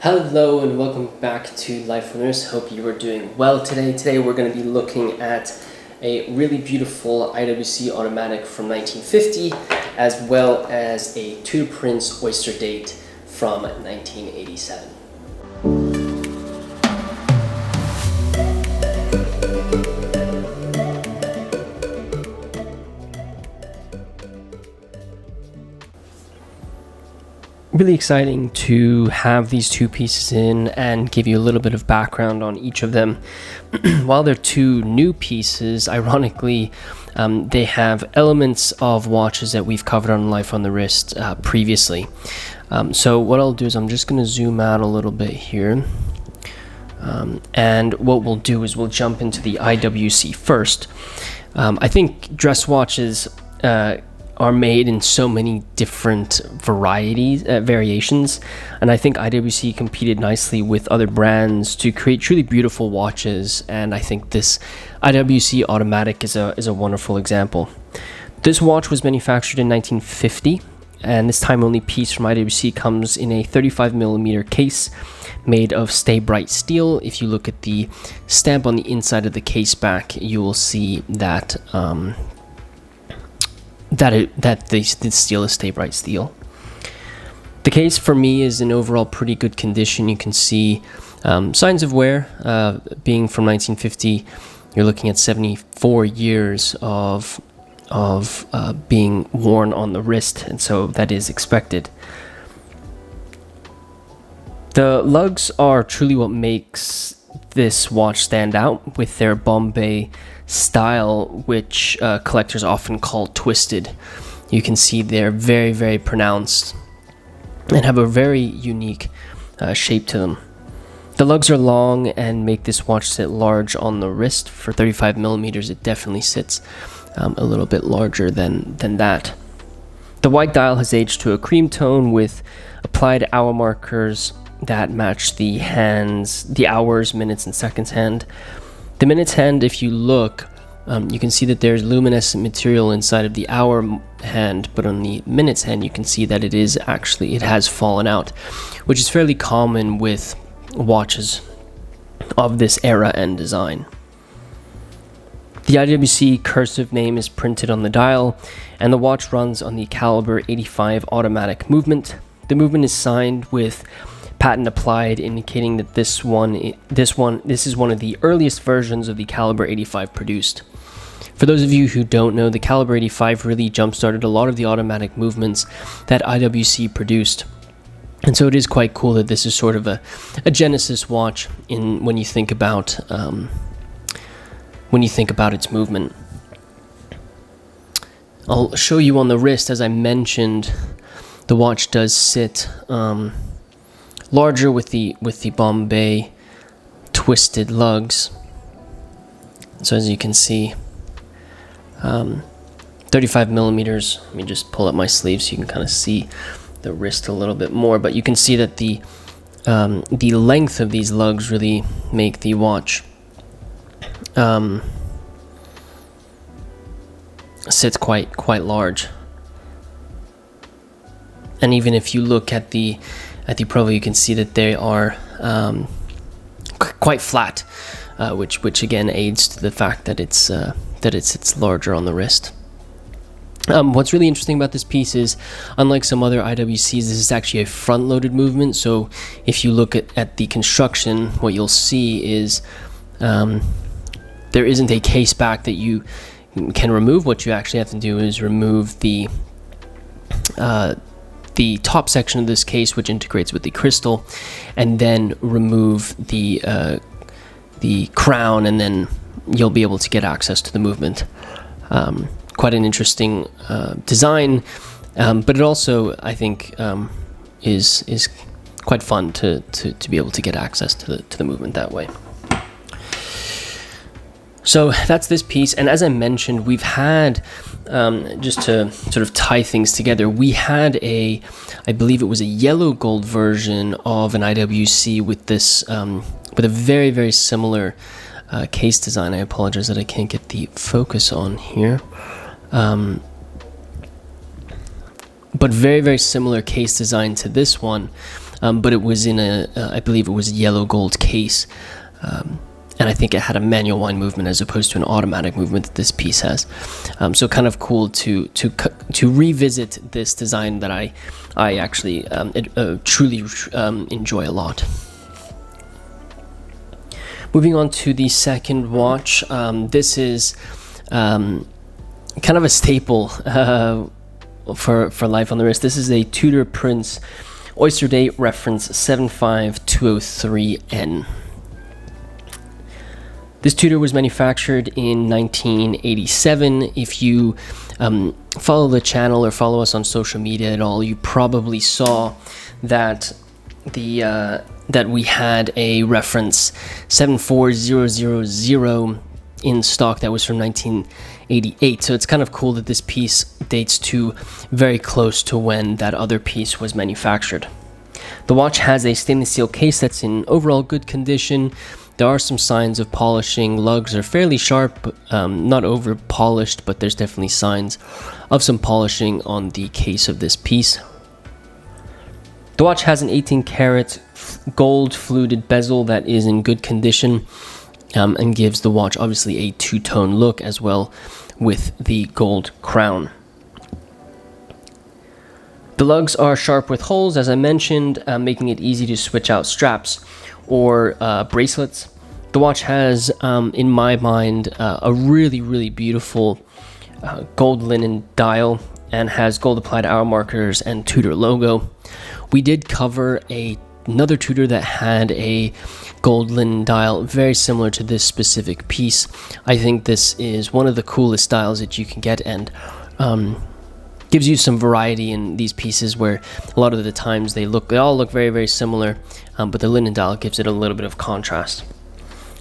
Hello and welcome back to Life Winners. Hope you are doing well today. Today we're going to be looking at a really beautiful IWC Automatic from 1950 as well as a Tudor Prince Oyster Date from 1987. Really exciting to have these two pieces in and give you a little bit of background on each of them. While they're two new pieces, ironically, they have elements of watches that we've covered on Life on the Wrist previously. So what I'll do is I'm just going to zoom out a little bit here. And what we'll do is we'll jump into the IWC first. I think dress watches are made in so many different variations, and I think IWC competed nicely with other brands to create truly beautiful watches, and I think this IWC Automatic is a wonderful example. This watch was manufactured in 1950, and this time-only piece from IWC comes in a 35mm case made of staybrite steel. If you look at the stamp on the inside of the case back, you will see that the steel is staybrite steel. The case for me is in overall pretty good condition. You can see signs of wear. Being from 1950, you're looking at 74 years of being worn on the wrist, and so that is expected. The lugs are truly what makes this watch stand out with their bombé style, which collectors often call twisted. You can see they're very, very pronounced and have a very unique shape to them. The lugs are long and make this watch sit large on the wrist. For 35mm, it definitely sits a little bit larger than that. The white dial has aged to a cream tone with applied hour markers that match the hours, minutes, and seconds hand. The minutes hand, if you look, you can see that there's luminescent material inside of the hour hand, but on the minutes hand, you can see that it has fallen out, which is fairly common with watches of this era and design. The IWC cursive name is printed on the dial, and the watch runs on the caliber 85 automatic movement. The movement is signed with patent applied, indicating that this is one of the earliest versions of the caliber 85 produced. For those of you who don't know, the caliber 85 really jump-started a lot of the automatic movements that IWC produced, and so it is quite cool that this is sort of a genesis watch when you think about its movement. I'll show you on the wrist. As I mentioned, the watch does sit larger with the bombé twisted lugs. So as you can see, 35mm. Let me just pull up my sleeve so you can kind of see the wrist a little bit more. But you can see that the length of these lugs really make the watch sits quite large. And even if you look at the Pro, you can see that they are quite flat, which again aids to the fact that it sits larger on the wrist. What's really interesting about this piece is, unlike some other IWCs, this is actually a front-loaded movement. So if you look at the construction, what you'll see is there isn't a case back that you can remove. What you actually have to do is remove the top section of this case, which integrates with the crystal, and then remove the crown, and then you'll be able to get access to the movement. Quite an interesting design, but it also, I think, is quite fun to be able to get access to the movement that way. So that's this piece, and as I mentioned, we've had, just to sort of tie things together, we had I believe it was a yellow gold version of an IWC with this, with a very, very similar case design. I apologize that I can't get the focus on here. But very, very similar case design to this one. but it was in a, I believe it was a yellow gold case. And I think it had a manual wind movement as opposed to an automatic movement that this piece has. So kind of cool to revisit this design that I actually truly enjoy a lot. Moving on to the second watch, this is kind of a staple for life on the wrist. This is a Tudor Prince Oyster Date reference 75203N. This Tudor was manufactured in 1987. If you follow the channel or follow us on social media at all, you probably saw that that we had a reference 74000 in stock that was from 1988. So it's kind of cool that this piece dates to very close to when that other piece was manufactured. The watch has a stainless steel case that's in overall good condition. There are some signs of polishing. Lugs are fairly sharp, not over polished, but there's definitely signs of some polishing on the case of this piece. The watch has an 18 karat gold fluted bezel that is in good condition, and gives the watch obviously a two-tone look as well with the gold crown. The lugs are sharp with holes, as I mentioned, making it easy to switch out straps or bracelets. The watch has, in my mind, a really beautiful gold linen dial and has gold applied hour markers and Tudor logo. We did cover another Tudor that had a gold linen dial very similar to this specific piece. I think this is one of the coolest dials that you can get, and gives you some variety in these pieces where a lot of the times they all look very similar, but the linen dial gives it a little bit of contrast.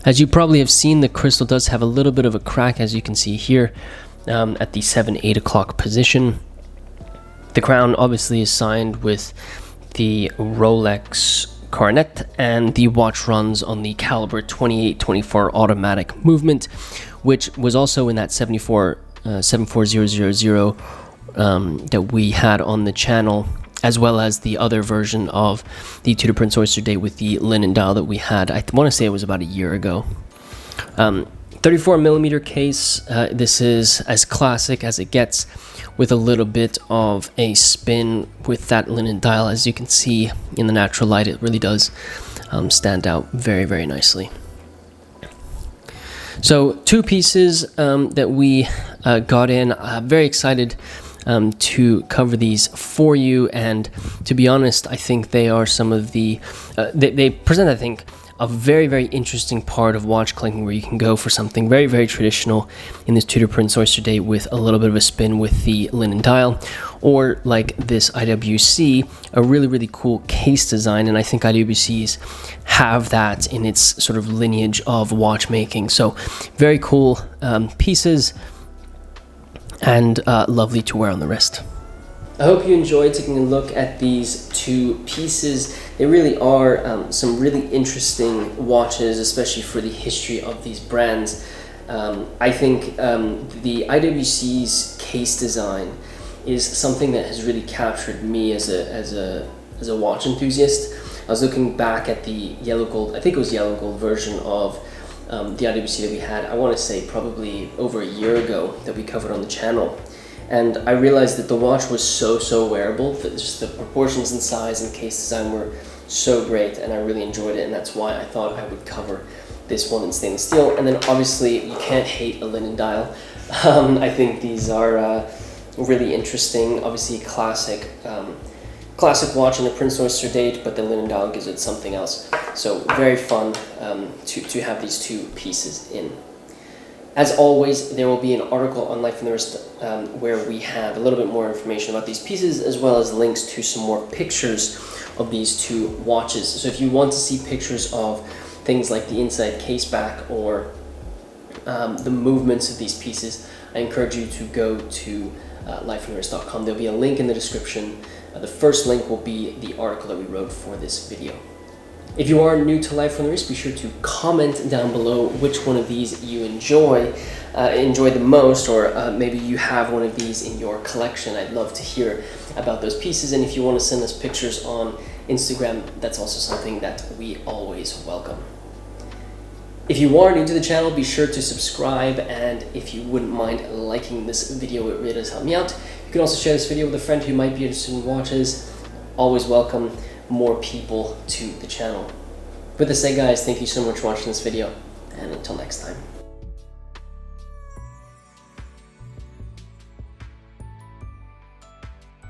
As you probably have seen, the crystal does have a little bit of a crack, as you can see here, at the 7-8 o'clock position. The crown obviously is signed with the Rolex coronet, and the watch runs on the caliber 28-24 automatic movement, which was also in that 74000 that we had on the channel, as well as the other version of the Tudor Prince Oyster Date with the linen dial that we had. I want to say it was about a year ago. 34mm case. This is as classic as it gets, with a little bit of a spin with that linen dial. As you can see in the natural light, it really does stand out very nicely. So two pieces that we got in. Very excited to cover these for you, and to be honest, I think they are some of the they present, I think, a very interesting part of watch collecting, where you can go for something very traditional in this Tudor Prince Oyster Date with a little bit of a spin with the linen dial, or like this IWC, a really cool case design, and I think IWCs have that in its sort of lineage of watchmaking. So very cool pieces, and lovely to wear on the wrist. I hope you enjoyed taking a look at these two pieces. They really are some really interesting watches, especially for the history of these brands. I think the IWC's case design is something that has really captured me as a watch enthusiast. I was looking back at the yellow gold, I think it was yellow gold version of the IWC that we had, I want to say probably over a year ago, that we covered on the channel. And I realized that the watch was so wearable, that just the proportions and size and case design were so great, and I really enjoyed it, and that's why I thought I would cover this one in stainless steel. And then obviously you can't hate a linen dial. I think these are really interesting. Obviously classic watch in the Prince Oyster Date, but the linen dial gives it something else. So very fun to have these two pieces in. As always, there will be an article on Life on the Wrist where we have a little bit more information about these pieces, as well as links to some more pictures of these two watches. So if you want to see pictures of things like the inside case back or the movements of these pieces, I encourage you to go to lifeonthewrist.com. There'll be a link in the description. The first link will be the article that we wrote for this video. If you are new to Life on the Wrist, be sure to comment down below which one of these you enjoy the most, or maybe you have one of these in your collection. I'd love to hear about those pieces, and if you want to send us pictures on Instagram, that's also something that we always welcome. If you are new to the channel, be sure to subscribe, and if you wouldn't mind liking this video, it really does help me out. You can also share this video with a friend who might be interested in watches. Always welcome more people to the channel. With that said, guys, thank you so much for watching this video, and until next time.